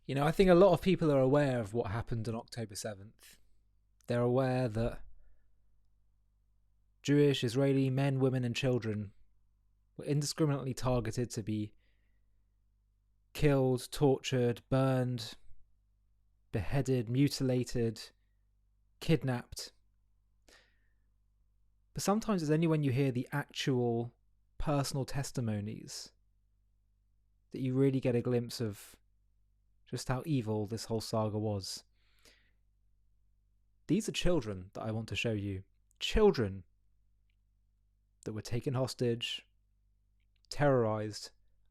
You know, I think a lot of people are aware of what happened on October 7th. They're aware that Jewish, Israeli men, women and children were indiscriminately targeted to be killed, tortured, burned, beheaded, mutilated, kidnapped. But sometimes it's only when you hear the actual personal testimonies that you really get a glimpse of just how evil this whole saga was. These are children that I want to show you. Children that were taken hostage, terrorized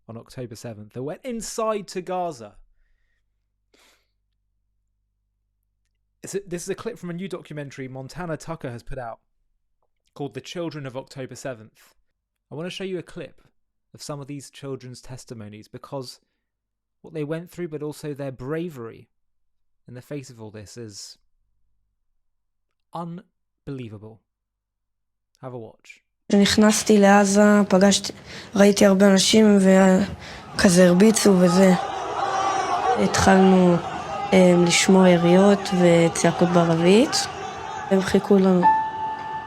on October 7th. They went inside to Gaza. This is a clip from a new documentary Montana Tucker has put out called The Children of October 7th. I want to show you a clip of some of these children's testimonies because what they went through, but also their bravery in the face of all this is unbelievable. Have a watch. כשנכנסתי לעזה ראיתי הרבה אנשים וכזה הרביצו וזה. התחלנו לשמוע יריות וצעקות בערבית. הם חיכו לנו.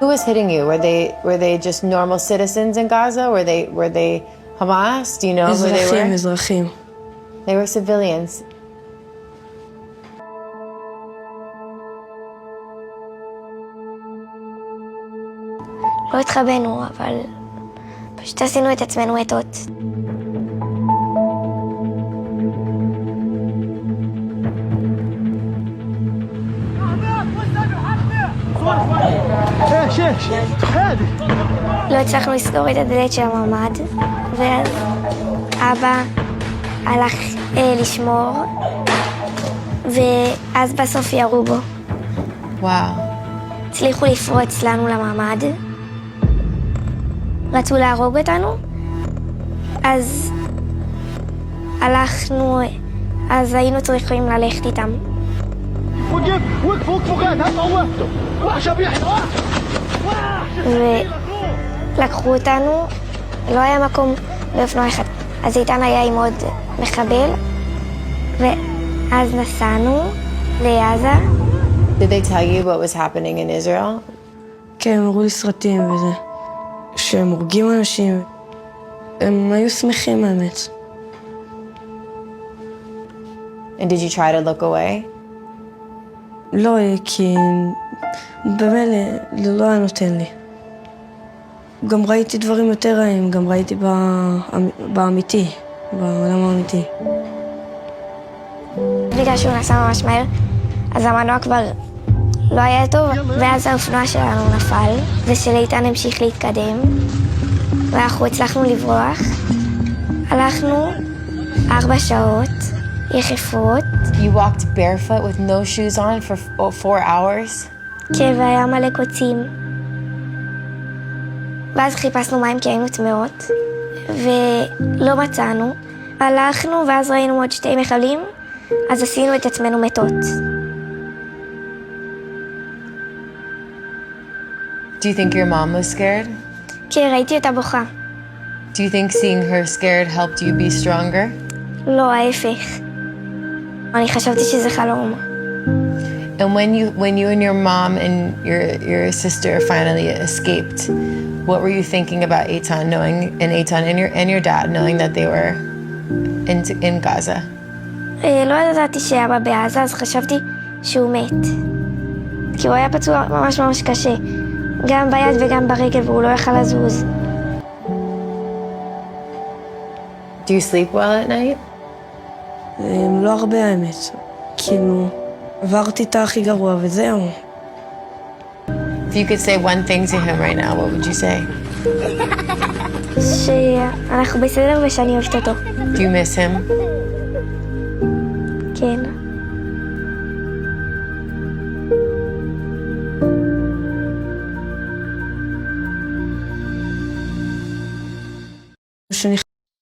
Who was hitting you? Were they just normal citizens in Gaza? Were they Hamas? Do you know who they were? אזרחים. They were civilians. לא התחבאנו, אבל פשוט עשינו את עצמנו מתות. לא הצלחנו לסגור את הדלת של הממ"ד, ואז אבא הלך לשמור, ואז בסוף ירו בו. וואו. הצליחו לפרוץ לנו לממ"ד. רצו להרוג אותנו, אז הלכנו, אז היינו צריכים ללכת איתם. ולקחו אותנו, לא היה מקום באופנוע אחד, אז איתן היה עם עוד מחבל, ואז נסענו לעזה. Did they tell you what was happening in Israel? כן, הם הראו לי סרטים וזה. שהם הורגים אנשים. הם היו שמחים האמת. And did you try to look away? לא, כי במילא לא היה נותן לי. גם ראיתי דברים יותר רעים, גם ראיתי באמיתי, בעולם האמיתי. בגלל שהוא נסע ממש מהר, אז המנוע כבר לא היה טוב, ואז האופנוע שלנו נפל, ושליטן המשיך להתקדם, ואנחנו הצלחנו לברוח. הלכנו 4 שעות, יחפות. You walked barefoot with no shoes on for 4 hours? כן, והיה מלא קוצים. ואז חיפשנו מים כי היינו טמאות, ולא מצאנו. הלכנו, ואז ראינו עוד 2 מחבלים, אז עשינו את עצמנו מתות. Do you think your mom was scared? כן, ראיתי אותה בוכה. Do you think seeing her scared helped you be stronger? לא, ההפך. אני חשבתי שזה חלום. And when you and your mom and your sister finally escaped, what were you thinking about Eitan and your dad knowing that they were in Gaza? לא ידעתי שאבא בעזה, אז חשבתי שהוא מת. כי הוא היה פצוע ממש ממש קשה. גם ביד וגם ברגל, והוא לא יכל לזוז. Do you sleep well at night? לא הרבה האמת. כאילו, עברתי את הכי גרוע וזהו. If you could say one thing to him right now, what would you say? שאנחנו בסדר ושאני אוהבת אותו. Do you miss him? כן.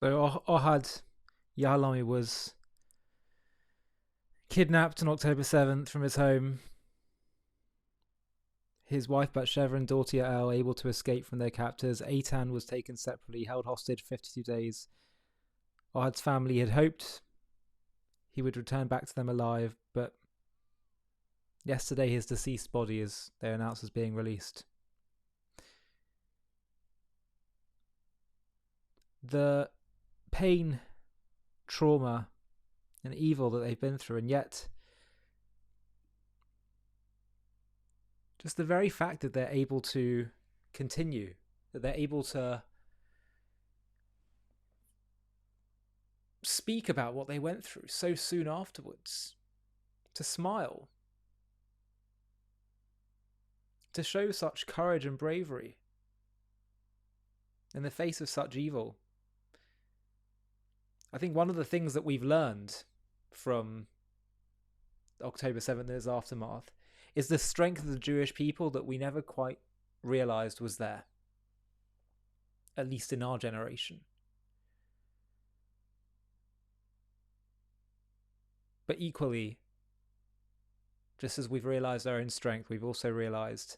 So Ohad Yahalami was kidnapped on October 7th from his home. His wife Batsheva and daughter Yael able to escape from their captors. Eitan was taken separately, held hostage for 52 days. Ohad's family had hoped he would return back to them alive, but yesterday his deceased body, as they announced, as being released. The pain, trauma, and evil that they've been through, and yet just the very fact that they're able to continue, that they're able to speak about what they went through so soon afterwards, to smile, to show such courage and bravery in the face of such evil. I think one of the things that we've learned from October 7th and its aftermath is the strength of the Jewish people that we never quite realised was there, at least in our generation. But equally, just as we've realised our own strength, we've also realised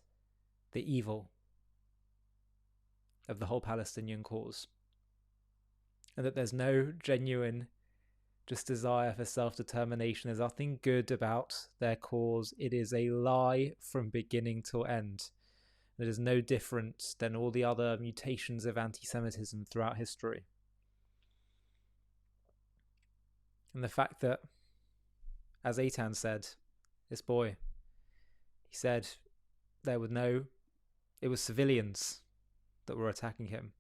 the evil of the whole Palestinian cause. And that there's no genuine just desire for self-determination. There's nothing good about their cause. It is a lie from beginning till end. It is no different than all the other mutations of anti-Semitism throughout history. And the fact that, as Eitan said, this boy, he said it was civilians that were attacking him.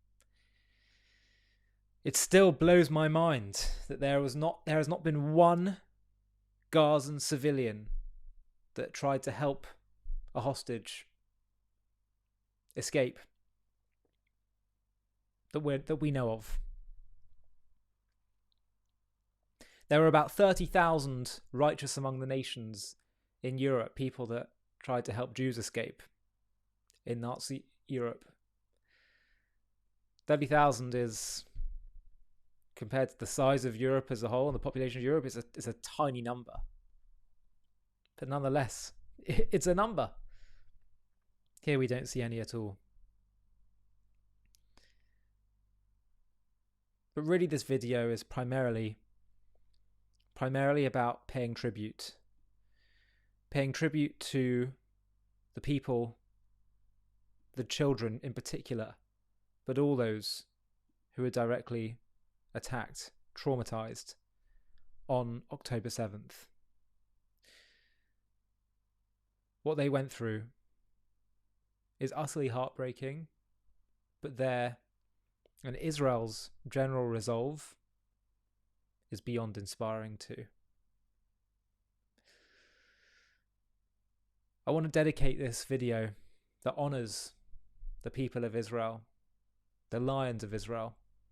It still blows my mind that there has not been one Gazan civilian that tried to help a hostage escape that we know of. There were about 30,000 righteous among the nations in Europe, people that tried to help Jews escape in Nazi Europe. 30,000 is, compared to the size of Europe as a whole and the population of Europe, is a tiny number. But nonetheless, it's a number. Here we don't see any at all. But really this video is primarily about paying tribute to the people, the children in particular, but all those who were directly attacked, traumatized on October 7th. What they went through is utterly heartbreaking, but their and Israel's general resolve is beyond inspiring too. I want to dedicate this video that honors the people of Israel, the lions of Israel,